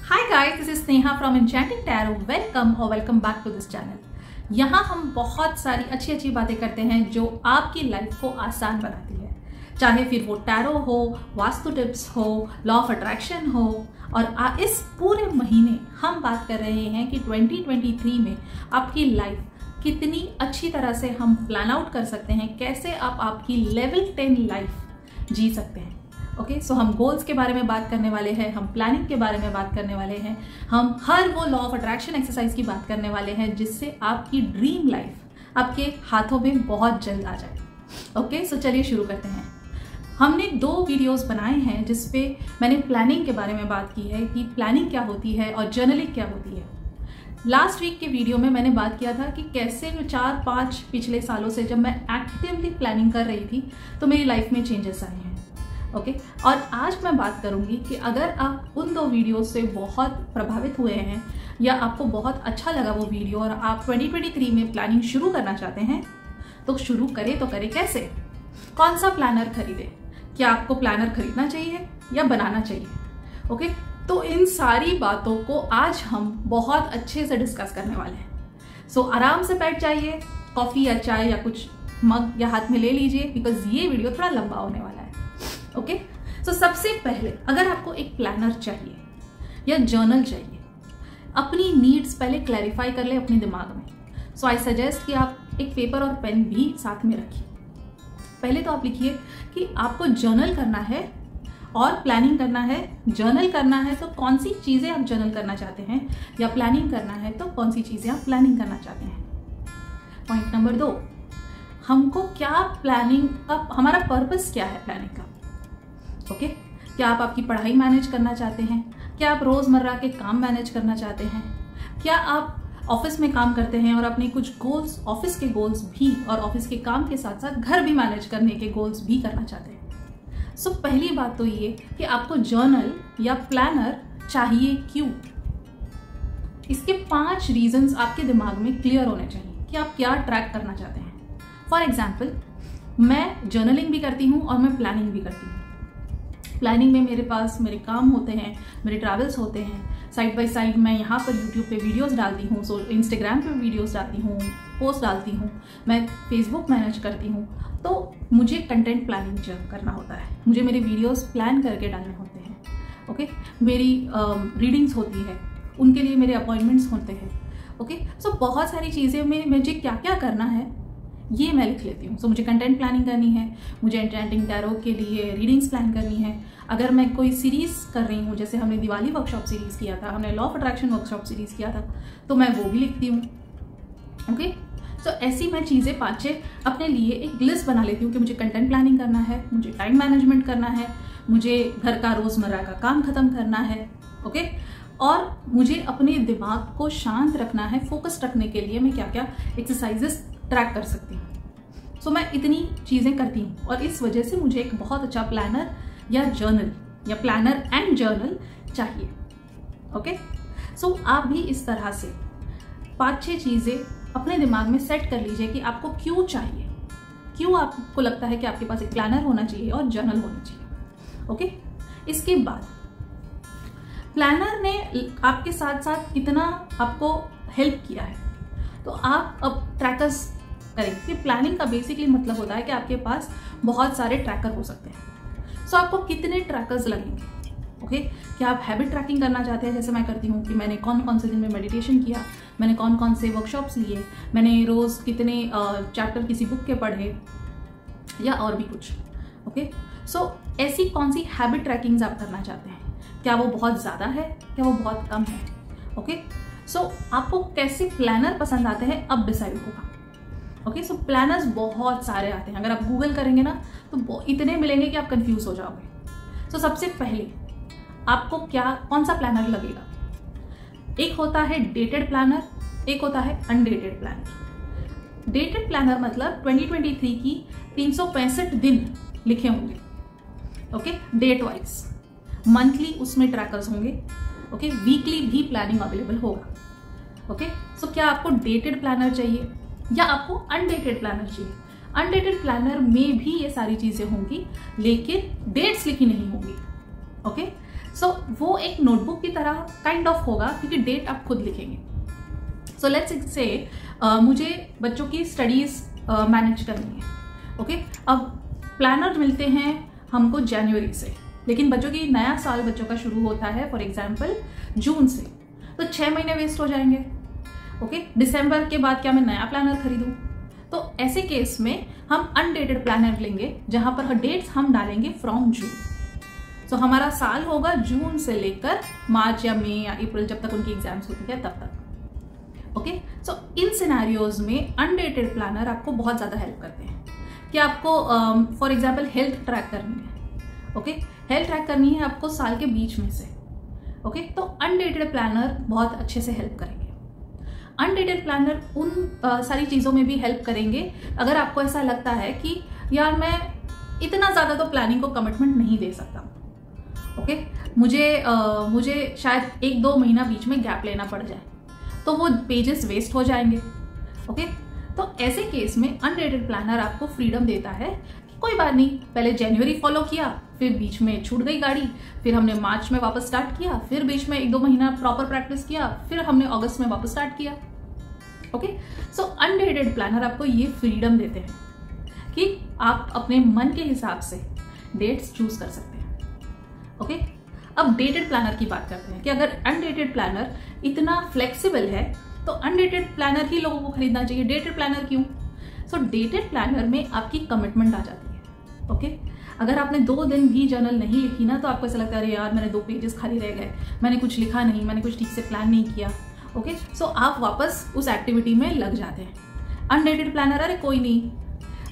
Hi guys, this is Sneha from enchanting tarot. Welcome back to this channel. यहाँ हम बहुत सारी अच्छी बातें करते हैं जो आपकी लाइफ को आसान बनाती है, चाहे फिर वो टैरो हो, वास्तु टिप्स हो, लॉ ऑफ अट्रैक्शन हो। और इस पूरे महीने हम बात कर रहे हैं कि 2023 में आपकी लाइफ कितनी अच्छी तरह से हम प्लान आउट कर सकते हैं, कैसे आप आपकी लेवल 10 लाइफ जी सकते हैं। ओके, सो हम गोल्स के बारे में बात करने वाले हैं, हम प्लानिंग के बारे में बात करने वाले हैं, हम हर वो लॉ ऑफ अट्रैक्शन एक्सरसाइज की बात करने वाले हैं जिससे आपकी ड्रीम लाइफ आपके हाथों में बहुत जल्द आ जाए। ओके, सो चलिए शुरू करते हैं। हमने 2 वीडियोस बनाए हैं जिसपे मैंने प्लानिंग के बारे में बात की है कि प्लानिंग क्या होती है और जर्नलिंग क्या होती है। लास्ट वीक के वीडियो में मैंने बात किया था कि कैसे 4-5 पिछले सालों से जब मैं एक्टिवली प्लानिंग कर रही थी तो मेरी लाइफ में चेंजेस आए हैं। ओके, और आज मैं बात करूंगी कि अगर आप उन 2 वीडियो से बहुत प्रभावित हुए हैं या आपको बहुत अच्छा लगा वो वीडियो और आप 2023 में प्लानिंग शुरू करना चाहते हैं तो शुरू करें तो करें कैसे, कौन सा प्लानर खरीदें, क्या आपको प्लानर खरीदना चाहिए या बनाना चाहिए। ओके, तो इन सारी बातों को आज हम बहुत अच्छे से डिस्कस करने वाले हैं। सो आराम से बैठ जाइए, कॉफी या चाय या कुछ मग या हाथ में ले लीजिए, बिकॉज ये वीडियो थोड़ा लंबा होने वाला है। ओके, सो सबसे पहले अगर आपको एक प्लानर चाहिए या जर्नल चाहिए, अपनी नीड्स पहले क्लैरिफाई कर ले अपने दिमाग में। सो आई सजेस्ट कि आप एक पेपर और पेन भी साथ में रखिए। पहले तो आप लिखिए कि आपको जर्नल करना है और प्लानिंग करना है। जर्नल करना है तो कौन सी चीजें आप जर्नल करना चाहते हैं, या प्लानिंग करना है तो कौन सी चीजें आप प्लानिंग करना चाहते हैं। पॉइंट नंबर 2, हमको क्या प्लानिंग का, हमारा पर्पस क्या है प्लानिंग का। ओके, क्या आप आपकी पढ़ाई मैनेज करना चाहते हैं, क्या आप रोजमर्रा के काम मैनेज करना चाहते हैं, क्या आप ऑफिस में काम करते हैं और अपने कुछ गोल्स, ऑफिस के गोल्स भी और ऑफिस के काम के साथ साथ घर भी मैनेज करने के गोल्स भी करना चाहते हैं। सो पहली बात तो ये कि आपको जर्नल या प्लानर चाहिए क्यों। इसके 5 रीजंस आपके दिमाग में क्लियर होने चाहिए कि आप क्या ट्रैक करना चाहते हैं। फॉर एग्जाम्पल, मैं जर्नलिंग भी करती हूँ और मैं प्लानिंग भी करती हूँ। प्लानिंग में मेरे पास मेरे काम होते हैं, मेरे ट्रैवल्स होते हैं, साइड बाय साइड मैं यहाँ पर यूट्यूब पे वीडियोस डालती हूँ, सो इंस्टाग्राम पे वीडियोस डालती हूँ, पोस्ट डालती हूँ, मैं फेसबुक मैनेज करती हूँ। तो मुझे कंटेंट प्लानिंग करना होता है, मुझे मेरे वीडियोस प्लान करके डालने होते हैं। ओके, मेरी रीडिंग्स होती है, उनके लिए मेरे अपॉइंटमेंट्स होते हैं। ओके, सो बहुत सारी चीज़ें में मुझे क्या क्या करना है ये मैं लिख लेती हूँ। सो मुझे कंटेंट प्लानिंग करनी है, मुझे एन्चेंटिंग टैरो के लिए रीडिंग्स प्लान करनी है। अगर मैं कोई सीरीज कर रही हूँ, जैसे हमने दिवाली वर्कशॉप सीरीज किया था, हमने law of attraction workshop series किया था, तो मैं वो भी लिखती हूँ। ओके, सो ऐसी मैं चीज़ें 5-6 अपने लिए एक लिस्ट बना लेती हूँ कि मुझे कंटेंट प्लानिंग करना है, मुझे टाइम मैनेजमेंट करना है, मुझे घर का रोजमर्रा का काम खत्म करना है। ओके, और मुझे अपने दिमाग को शांत रखना है, फोकस रखने के लिए मैं क्या क्या एक्सरसाइजेस ट्रैक कर सकती हूँ। सो मैं इतनी चीज़ें करती हूँ और इस वजह से मुझे एक बहुत अच्छा प्लानर या जर्नल या प्लानर एंड जर्नल चाहिए। ओके, सो आप भी इस तरह से 5-6 चीज़ें अपने दिमाग में सेट कर लीजिए कि आपको क्यों चाहिए, क्यों आपको लगता है कि आपके पास एक प्लानर होना चाहिए और जर्नल होना चाहिए। ओके, इसके बाद प्लानर ने आपके साथ साथ कितना आपको हेल्प किया है, तो आप अब ट्रैकर्स करेंगे कि प्लानिंग का बेसिकली मतलब होता है कि आपके पास बहुत सारे ट्रैकर हो सकते हैं। सो आपको कितने ट्रैकर्स लगेंगे। ओके, क्या आप हैबिट ट्रैकिंग करना चाहते हैं, जैसे मैं करती हूँ कि मैंने कौन कौन से दिन में मेडिटेशन किया, मैंने कौन कौन से वर्कशॉप्स लिए, मैंने रोज़ कितने चैप्टर किसी बुक के पढ़े या और भी कुछ। ओके, सो ऐसी कौन सी हैबिट ट्रैकिंग्स आप करना चाहते हैं, क्या वो बहुत ज़्यादा है, क्या वो बहुत कम है। ओके, सो आपको कैसे प्लानर पसंद आते हैं अब डिसाइड होगा। ओके, सो प्लानर्स बहुत सारे आते हैं, अगर आप गूगल करेंगे ना तो इतने मिलेंगे कि आप कंफ्यूज हो जाओगे। सो सबसे पहले आपको कौन सा प्लानर लगेगा। एक होता है डेटेड प्लानर, एक होता है अनडेटेड प्लानर। डेटेड प्लानर मतलब 2023 की 365 दिन लिखे होंगे। ओके, डेट वाइज मंथली उसमें ट्रैकर्स होंगे। ओके, वीकली भी प्लानिंग अवेलेबल होगा। ओके, सो क्या आपको डेटेड प्लानर चाहिए या आपको अनडेटेड प्लानर चाहिए। अनडेटेड प्लानर में भी ये सारी चीजें होंगी लेकिन डेट्स लिखी नहीं होंगी। ओके, सो वो एक नोटबुक की तरह काइंड ऑफ होगा, क्योंकि डेट आप खुद लिखेंगे। सो लेट्स से मुझे बच्चों की स्टडीज मैनेज करनी है। ओके, अब प्लानर मिलते हैं हमको जनवरी से, लेकिन बच्चों की नया साल बच्चों का शुरू होता है फॉर एग्जाम्पल जून से, तो 6 महीने वेस्ट हो जाएंगे। ओके, दिसंबर के बाद क्या मैं नया प्लानर खरीदूं? तो ऐसे केस में हम अनडेटेड प्लानर लेंगे, जहां पर डेट्स हम डालेंगे फ्रॉम जून। सो हमारा साल होगा जून से लेकर मार्च या मई या अप्रैल, जब तक उनकी एग्जाम्स होती है तब तक। ओके, सो इन सिनेरियोज में अनडेटेड प्लानर आपको बहुत ज़्यादा हेल्प करते हैं कि आपको फॉर एग्जाम्पल हेल्थ ट्रैक करनी है। ओके, हेल्थ ट्रैक करनी है आपको साल के बीच में से। ओके, तो अनडेटेड प्लानर बहुत अच्छे से हेल्प करेंगे। अनडेटेड प्लानर उन सारी चीज़ों में भी हेल्प करेंगे अगर आपको ऐसा लगता है कि यार मैं इतना ज़्यादा तो प्लानिंग को कमिटमेंट नहीं दे सकता। ओके, मुझे शायद 1-2 महीना बीच में गैप लेना पड़ जाए, तो वो पेजेस वेस्ट हो जाएंगे। ओके, तो ऐसे केस में अनडेटेड प्लानर आपको फ्रीडम देता है कि कोई बात नहीं, पहले जनवरी फॉलो किया, फिर बीच में छूट गई गाड़ी, फिर हमने मार्च में वापस स्टार्ट किया, फिर बीच में 1-2 महीना प्रॉपर प्रैक्टिस किया, फिर हमने अगस्त में वापस स्टार्ट किया। ओके, सो अनडेटेड प्लानर आपको ये फ्रीडम देते हैं कि आप अपने मन के हिसाब से डेट्स चूज कर सकते हैं। ओके, अब डेटेड प्लानर की बात करते हैं कि अगर अनडेटेड प्लानर इतना फ्लेक्सिबल है तो अनडेटेड प्लानर ही लोगों को खरीदना चाहिए, डेटेड प्लानर क्यों? सो डेटेड प्लानर में आपकी कमिटमेंट आ जाती है। ओके, अगर आपने 2 दिन भी जर्नल नहीं लिखी ना, तो आपको ऐसा लगता है अरे यार मेरे 2 पेजेस खाली रह गए, मैंने कुछ लिखा नहीं, मैंने कुछ ठीक से प्लान नहीं किया। ओके, सो आप वापस उस एक्टिविटी में लग जाते हैं। अनडेटेड प्लानर, अरे कोई नहीं,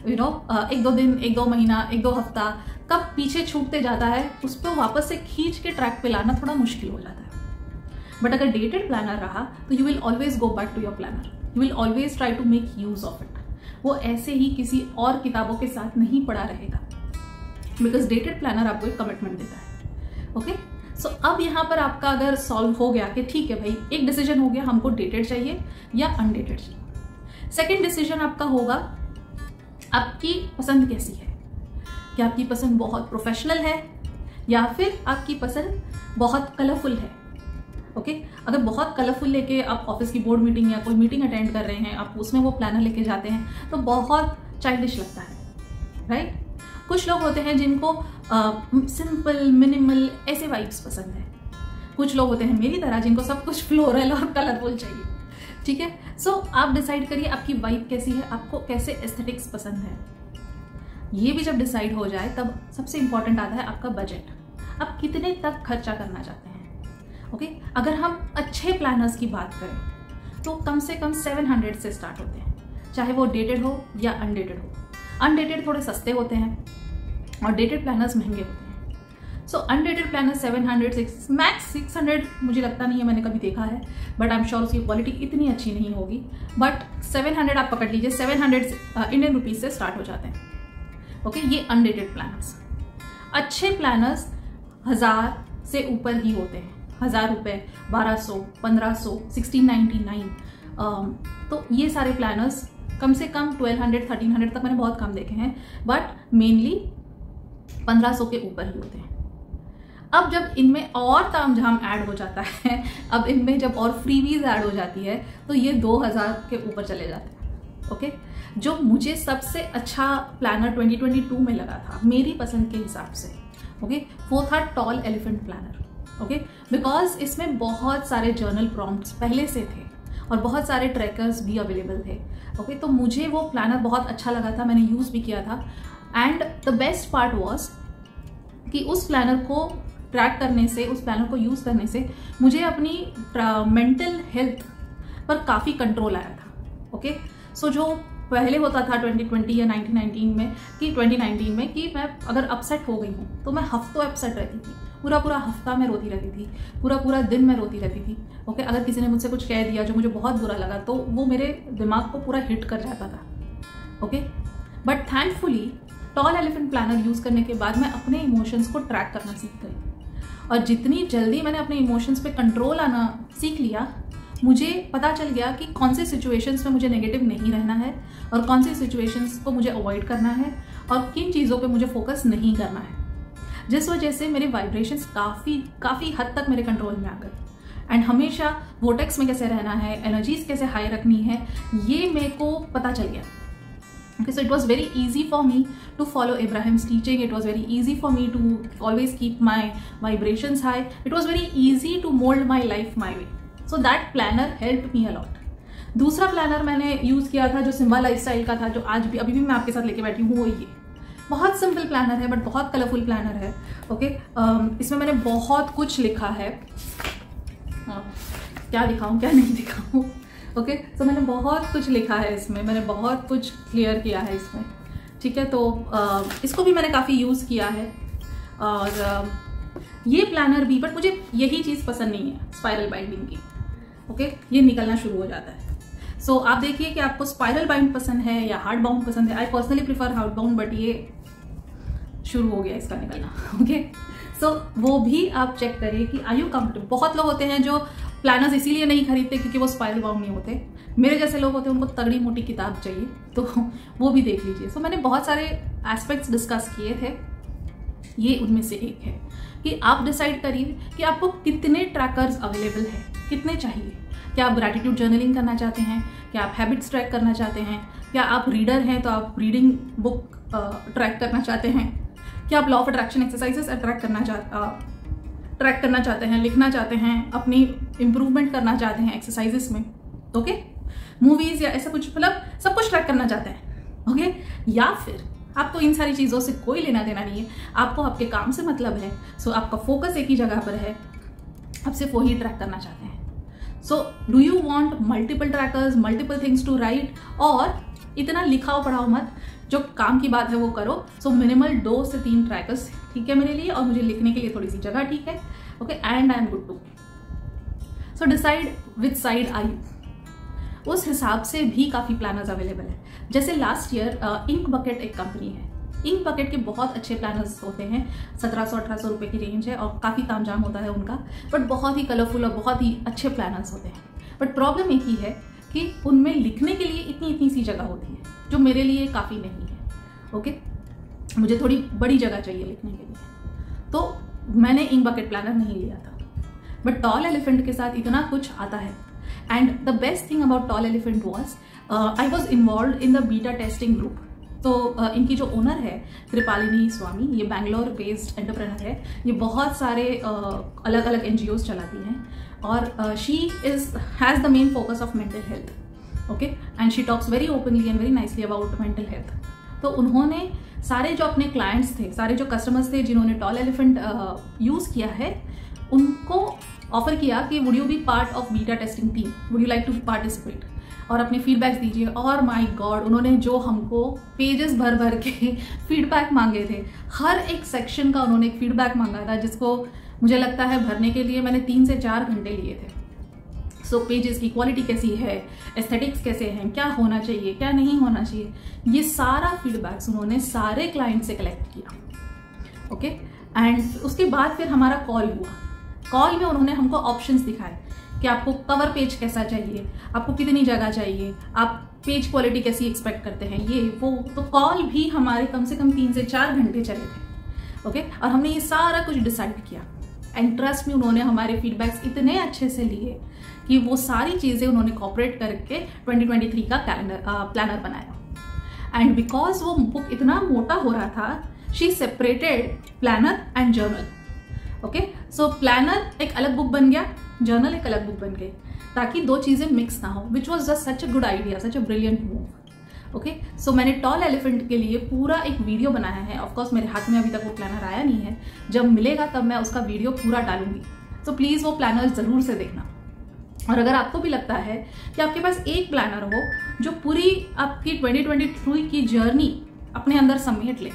1-2 दिन, 1-2 महीना, 1-2 हफ्ता कब पीछे छूटते जाता है, उस पर वापस से खींच के ट्रैक पे लाना थोड़ा मुश्किल हो जाता है। बट अगर डेटेड प्लानर रहा तो you will always go back to your planner, you will always try to make use of it. वो ऐसे ही किसी और किताबों के साथ नहीं पड़ा रहेगा, बिकॉज डेटेड प्लानर आपको एक कमिटमेंट देता है। ओके, सो अब यहाँ पर आपका अगर सॉल्व हो गया कि ठीक है भाई, एक डिसीजन हो गया हमको डेटेड चाहिए या अनडेटेड चाहिए। सेकेंड डिसीजन आपका होगा आपकी पसंद कैसी है, क्या आपकी पसंद बहुत प्रोफेशनल है या फिर आपकी पसंद बहुत कलरफुल है। ओके, अगर बहुत कलरफुल लेके आप ऑफिस की बोर्ड मीटिंग या कोई मीटिंग अटेंड कर रहे हैं, आप उसमें वो प्लानर लेके जाते हैं तो बहुत चाइल्डिश लगता है, राइट? कुछ लोग होते हैं जिनको सिंपल मिनिमल ऐसे वाइब्स पसंद है, कुछ लोग होते हैं मेरी तरह जिनको सब कुछ फ्लोरल और कलरफुल चाहिए। ठीक है, सो आप डिसाइड करिए आपकी वाइब कैसी है, आपको कैसे एस्थेटिक्स पसंद है। ये भी जब डिसाइड हो जाए तब सबसे इंपॉर्टेंट आता है आपका बजट, आप कितने तक खर्चा करना चाहते हैं। ओके, अगर हम अच्छे प्लानर्स की बात करें तो कम से कम 700 से स्टार्ट होते हैं, चाहे वो डेटेड हो या अनडेटेड हो। अनडेटेड थोड़े सस्ते होते हैं और डेटेड प्लानर्स महंगे होते हैं। सो अनडेटेड प्लानर 700 मैक्स 600 मुझे लगता नहीं है, मैंने कभी देखा है, बट आई एम श्योर उसकी क्वालिटी इतनी अच्छी नहीं होगी। बट 700 आप पकड़ लीजिए, 700 इंडियन रुपीज से स्टार्ट हो जाते हैं। ओके, ये अनडेटेड प्लानर्स। अच्छे प्लानर्स 1000 से ऊपर ही होते हैं, 1000 रुपये, 1200, 1500, 1699। तो ये सारे प्लानर्स कम से कम 1200, 1300 तक मैंने बहुत कम देखे हैं, बट मेनली 1500 के ऊपर ही होते हैं। अब जब इनमें और तामझाम ऐड हो जाता है, अब इनमें जब और फ्रीवीज ऐड हो जाती है तो ये 2000 के ऊपर चले जाते हैं। ओके, जो मुझे सबसे अच्छा प्लानर 2022 में लगा था मेरी पसंद के हिसाब से, ओके, वो था tall elephant planner. Okay, because इसमें बहुत सारे जर्नल प्रॉम्प्ट्स पहले से थे और बहुत सारे ट्रैकर्स भी अवेलेबल थे। ओके, तो मुझे वो प्लानर बहुत अच्छा लगा था, मैंने यूज़ भी किया था। And the best part was कि उस प्लानर को ट्रैक करने से, उस प्लानर को यूज़ करने से मुझे अपनी मेंटल हेल्थ पर काफ़ी कंट्रोल आया था। ओके, सो जो पहले होता था 2020 या 2019 में कि मैं अगर अपसेट हो गई हूँ तो मैं हफ्तों अपसेट रहती थी, पूरा हफ्ता मैं रोती रहती थी, पूरा दिन मैं रोती रहती थी। ओके, अगर किसी ने मुझसे कुछ कह दिया जो मुझे बहुत बुरा लगा तो वो मेरे दिमाग को पूरा हिट कर जाता था। Okay, but thankfully tall elephant planner use करने के बाद मैं अपने इमोशंस को ट्रैक करना सीख गई, और जितनी जल्दी मैंने अपने इमोशंस पे कंट्रोल आना सीख लिया, मुझे पता चल गया कि कौन से सिचुएशंस में मुझे नेगेटिव नहीं रहना है और कौन सी सिचुएशंस को मुझे अवॉइड करना है और किन चीज़ों पे मुझे फोकस नहीं करना है। जिस वजह से मेरे वाइब्रेशंस काफ़ी हद तक मेरे कंट्रोल में आ गए। एंड हमेशा वोटेक्स में कैसे रहना है, एनर्जीज कैसे हाई रखनी है, ये मेरे को पता चल गया। Okay, so it was very easy for me to follow Abraham's teaching. It was very easy for me to always keep my vibrations high. It was very easy to mold my life my way. So that planner helped me a lot. दूसरा planner मैंने use किया था जो Simba lifestyle का था, जो आज भी अभी भी मैं आपके साथ लेके बैठी हूँ, वो ये बहुत सिंपल प्लानर है बट बहुत कलरफुल प्लानर है। ओके, इसमें मैंने बहुत कुछ लिखा है। क्या दिखाऊँ क्या नहीं दिखाऊँ। ओके, तो मैंने बहुत कुछ लिखा है इसमें, मैंने बहुत कुछ क्लियर किया है इसमें। ठीक है, तो इसको भी मैंने काफ़ी यूज़ किया है। और ये प्लानर भी, बट मुझे यही चीज़ पसंद नहीं है स्पाइरल बाइंडिंग की। ओके, ये निकलना शुरू हो जाता है। सो आप देखिए कि आपको स्पाइरल बाइंड पसंद है या हार्ड बाउंड पसंद है। I personally prefer hard bound, but ये शुरू हो गया इसका निकलना। ओके, सो वो भी आप चेक करिए कि आर यू कंफर्टेबल। बहुत लोग होते हैं जो प्लानर्स इसीलिए नहीं खरीदते क्योंकि वो स्पाइरल बाउंड नहीं होते। मेरे जैसे लोग होते हैं, उनको तगड़ी मोटी किताब चाहिए, तो वो भी देख लीजिए। सो मैंने बहुत सारे एस्पेक्ट्स डिस्कस किए थे, ये उनमें से एक है कि आप डिसाइड करिए कि आपको कितने ट्रैकर्स अवेलेबल हैं, कितने चाहिए। क्या आप ग्रैटिट्यूड जर्नलिंग करना चाहते हैं? क्या आप हैबिट्स ट्रैक करना चाहते हैं? क्या आप रीडर हैं तो आप रीडिंग बुक ट्रैक करना चाहते हैं? क्या आप law of attraction exercises track करना चाहते हैं, लिखना चाहते हैं, अपनी इंप्रूवमेंट करना चाहते हैं एक्सरसाइजेस में? ओके, मूवीज या ऐसा कुछ, मतलब सब कुछ ट्रैक करना चाहते हैं। ओके, या फिर आपको इन सारी चीज़ों से कोई लेना देना नहीं है, आपको आपके काम से मतलब है। सो आपका फोकस एक ही जगह पर है, आप सिर्फ वही ट्रैक करना चाहते हैं। So do you want multiple trackers, multiple things to write, और इतना लिखाओ पढ़ाओ मत, जो काम की बात है वो करो। सो मिनिमल 2 से 3 ट्रैकर्स ठीक है मेरे लिए, और मुझे लिखने के लिए थोड़ी सी जगह ठीक है। Okay, and I am good too. So decide which side I you, उस हिसाब से भी काफ़ी प्लानर्स अवेलेबल है। जैसे लास्ट ईयर इंक बकेट एक कंपनी है, इंक बकेट के बहुत अच्छे प्लानर्स होते हैं, 1700-1800 रुपये की रेंज है और काफ़ी तामझाम होता है उनका, बट बहुत ही कलरफुल और बहुत ही अच्छे प्लानर्स होते हैं। बट प्रॉब्लम एक ही है कि उनमें लिखने के लिए इतनी सी जगह होती है, जो मेरे लिए काफ़ी नहीं है। ओके, मुझे थोड़ी बड़ी जगह चाहिए लिखने के लिए, तो मैंने इंक बकेट प्लानर नहीं लिया था। बट टॉल एलिफेंट के साथ इतना कुछ आता है। And the best thing about tall elephant was I was involve in the beta testing group. तो इनकी जो ओनर है कृपालिनी स्वामी, ये बैंगलोर बेस्ड एंटरप्रेनर है, ये बहुत सारे अलग अलग NGOs चलाती हैं, और she has the main focus of mental health. Okay, and she talks very openly and very nicely about mental health. तो उन्होंने सारे जो अपने क्लाइंट्स थे, सारे जो कस्टमर्स थे जिन्होंने टॉल एलिफेंट यूज़ किया है, उनको ऑफर किया कि would you be part of beta testing team, would you like to participate, और अपने फीडबैक्स दीजिए। और माय गॉड, उन्होंने जो हमको पेजेस भर के फीडबैक मांगे थे, हर एक सेक्शन का उन्होंने एक फीडबैक मांगा था, जिसको मुझे लगता है भरने के लिए मैंने 3 से 4 घंटे लिए थे। सो पेजेस की क्वालिटी कैसी है, एस्थेटिक्स कैसे हैं, क्या होना चाहिए क्या नहीं होना चाहिए, ये सारा फीडबैक्स उन्होंने सारे क्लाइंट से कलेक्ट किया। ओके, एंड उसके बाद फिर हमारा कॉल हुआ। कॉल में उन्होंने हमको ऑप्शंस दिखाए कि आपको कवर पेज कैसा चाहिए, आपको कितनी जगह चाहिए, आप पेज क्वालिटी कैसी एक्सपेक्ट करते हैं, ये वो। तो कॉल भी हमारे कम से कम 3 से 4 घंटे चले थे। ओके, और हमने ये सारा कुछ डिसाइड किया। एंड ट्रस्ट में उन्होंने हमारे फीडबैक्स इतने अच्छे से लिए कि वो सारी चीज़ें उन्होंने कॉपरेट करके 2023 का प्लानर बनाया। एंड बिकॉज वो बुक इतना मोटा हो रहा था, she separated planner and journal. Okay, so planner एक अलग बुक बन गया, जर्नल एक अलग बुक बन गई, ताकि 2 चीज़ें मिक्स ना हो, which was just such a good idea, such a brilliant move. Okay, so मैंने टॉल एलिफेंट के लिए पूरा एक वीडियो बनाया है। ऑफकोर्स मेरे हाथ में अभी तक वो प्लानर आया नहीं है, जब मिलेगा तब मैं उसका वीडियो पूरा डालूंगी। तो प्लीज़ वो प्लानर ज़रूर से देखना। और अगर आपको भी लगता है कि आपके पास एक प्लानर हो जो पूरी आपकी 2023 की जर्नी अपने अंदर समेट ले,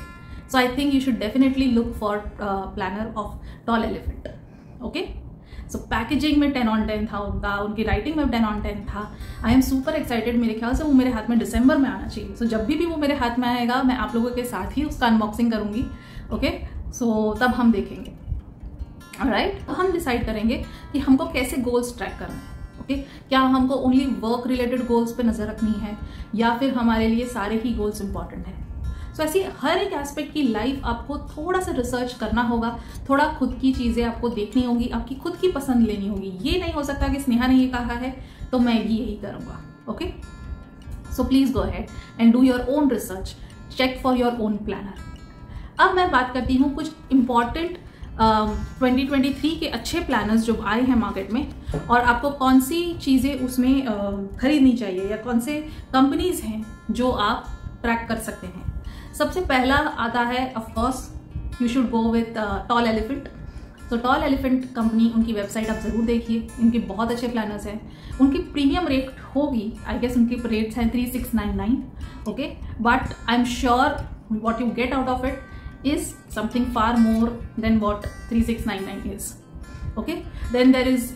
so I think you should definitely look for planner of Tall Elephant. Okay, so packaging में 10 on 10 था उनका, उनकी राइटिंग में 10 on 10 था। I am super excited. मेरे ख्याल से वो मेरे हाथ में दिसंबर में आना चाहिए। सो जब भी वो मेरे हाथ में आएगा, मैं आप लोगों के साथ ही उसका अनबॉक्सिंग करूंगी। ओके, सो तब हम देखेंगे। ऑलराइट, तो हम डिसाइड करेंगे कि हमको कैसे गोल्स ट्रैक करना है। ओके, क्या हमको ओनली वर्क रिलेटेड गोल्स पे नज़र रखनी है, या फिर हमारे लिए सारे ही गोल्स इंपॉर्टेंट हैं। सो ऐसी हर एक एस्पेक्ट की लाइफ आपको थोड़ा सा रिसर्च करना होगा, थोड़ा खुद की चीज़ें आपको देखनी होगी, आपकी खुद की पसंद लेनी होगी। ये नहीं हो सकता कि स्नेहा ने ये कहा है तो मैं भी यही करूँगा। Okay, so please go ahead and do your own research, check for your own planner. अब मैं बात करती हूँ कुछ इम्पॉर्टेंट 2023 के अच्छे प्लानर्स जो आए हैं मार्केट में, और आपको कौन सी चीज़ें उसमें खरीदनी चाहिए या कौन से कंपनीज हैं जो आप ट्रैक कर सकते हैं। सबसे पहला आता है, of course you should go with tall elephant. तो टॉल एलिफेंट कंपनी, उनकी वेबसाइट आप ज़रूर देखिए, इनके बहुत अच्छे प्लानर्स हैं। उनकी प्रीमियम रेट होगी, आई गेस उनकी रेट्स हैं 3699, okay, but I am sure what you get out of it is something far more than what 3699 is. Okay, then there is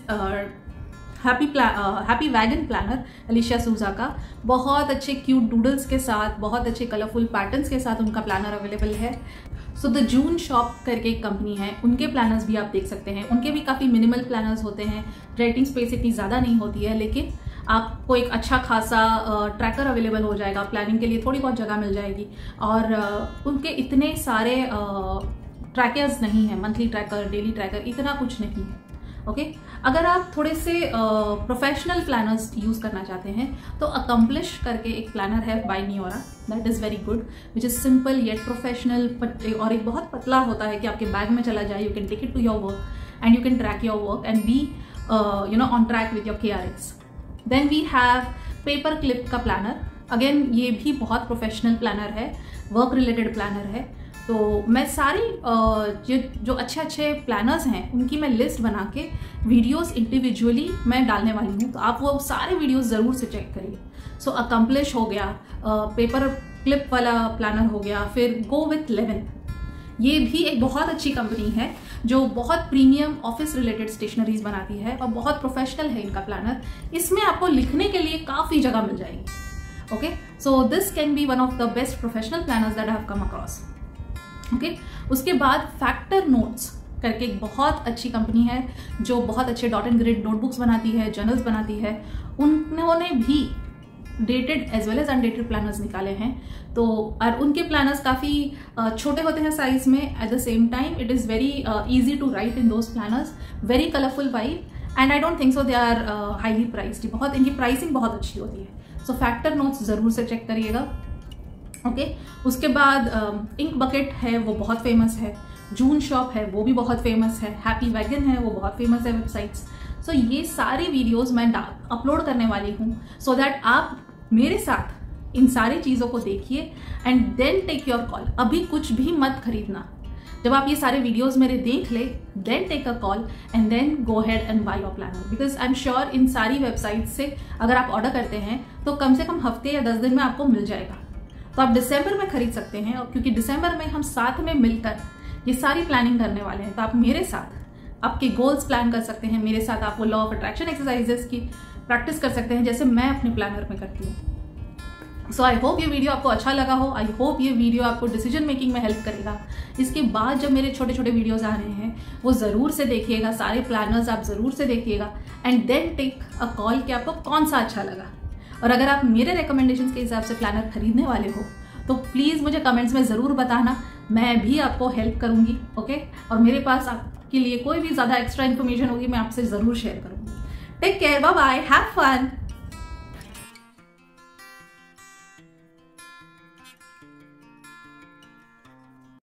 happy wagon planner Alicia Souza का। बहुत अच्छे cute doodles के साथ, बहुत अच्छे colourful patterns के साथ उनका प्लानर अवेलेबल है। सो द जून शॉप करके एक कंपनी है, उनके प्लानर्स भी आप देख सकते हैं। उनके भी काफ़ी मिनिमल प्लानर्स होते हैं, राइटिंग स्पेस इतनी ज़्यादा नहीं होती है, लेकिन आपको एक अच्छा खासा ट्रैकर अवेलेबल हो जाएगा, प्लानिंग के लिए थोड़ी बहुत जगह मिल जाएगी। और उनके इतने सारे ट्रैकर्स नहीं है, मंथली ट्रैकर, डेली ट्रैकर, इतना कुछ नहीं है। ओके, अगर आप थोड़े से प्रोफेशनल प्लानर्स यूज़ करना चाहते हैं तो अकम्प्लिश करके एक प्लानर है बाय नियोरा, that is very good, which is simple yet professional, और एक बहुत पतला होता है कि आपके बैग में चला जाए। You can take it to your work and you can track your work and be on track with your KRX। Then we have paper clip का प्लानर। अगेन ये भी बहुत प्रोफेशनल प्लानर है, वर्क रिलेटेड प्लानर है। तो मैं सारी जो अच्छे अच्छे प्लानर्स हैं उनकी मैं लिस्ट बना के वीडियोस इंडिविजुअली मैं डालने वाली हूँ, तो आप वो सारे वीडियोस ज़रूर से चेक करिए। सो अकम्प्लिश हो गया, पेपर क्लिप वाला प्लानर हो गया, फिर गो विथ 11, ये भी एक बहुत अच्छी कंपनी है जो बहुत प्रीमियम ऑफिस रिलेटेड स्टेशनरीज बनाती है और बहुत प्रोफेशनल है इनका प्लानर। इसमें आपको लिखने के लिए काफ़ी जगह मिल जाएगी। Okay, so this can be one of the best professional planners that I have come across. Okay, उसके बाद फैक्टर नोट्स करके एक बहुत अच्छी कंपनी है जो बहुत अच्छे डॉट एंड ग्रिड नोटबुक्स बनाती है, जर्नल्स बनाती है। उन्होंने भी dated as well as undated planners निकाले हैं। तो और उनके प्लानर्स काफ़ी छोटे होते हैं साइज में, at the same time it is very easy to write in those planners, very colourful vibe, and I don't think so they are highly priced. बहुत इनकी प्राइसिंग बहुत अच्छी होती है। सो फैक्टर नोट्स ज़रूर से चेक करिएगा। ओके, उसके बाद इंक बकेट है, वो बहुत फेमस है। जून शॉप है, वो भी बहुत फेमस है। हैप्पी वैगन है, वो बहुत फेमस है वेबसाइट्स। सो ये सारी वीडियोस मैं अपलोड करने वाली हूँ सो दैट आप मेरे साथ इन सारी चीज़ों को देखिए and then take your call. अभी कुछ भी मत खरीदना, जब आप ये सारे वीडियोस मेरे देख ले then take a call and then go ahead and buy your planner, because I am sure इन सारी वेबसाइट से अगर आप ऑर्डर करते हैं तो कम से कम हफ्ते या 10 दिन में आपको मिल जाएगा। तो आप दिसंबर में खरीद सकते हैं, और क्योंकि दिसंबर में हम साथ में मिलकर ये सारी प्लानिंग करने वाले हैं, तो आप मेरे साथ आपके गोल्स प्लान कर सकते हैं। मेरे साथ आप वो लॉ ऑफ अट्रैक्शन एक्सरसाइजेस की प्रैक्टिस कर सकते हैं जैसे मैं अपने प्लानर में करती हूँ। सो आई होप ये वीडियो आपको अच्छा लगा हो। आई होप ये वीडियो आपको डिसीजन मेकिंग में हेल्प करेगा। इसके बाद जब मेरे छोटे छोटे वीडियोस आ रहे हैं वो ज़रूर से देखिएगा, सारे प्लानर्स आप ज़रूर से देखिएगा and then take a call कि आपको कौन सा अच्छा लगा। और अगर आप मेरे रिकमेंडेशंस के हिसाब से प्लानर खरीदने वाले हो तो प्लीज़ मुझे कमेंट्स में ज़रूर बताना, मैं भी आपको हेल्प करूँगी। ओके, और मेरे पास आपके लिए कोई भी ज़्यादा एक्स्ट्रा इन्फॉर्मेशन होगी मैं आपसे ज़रूर शेयर करूँगी। Take care, bye bye, have fun.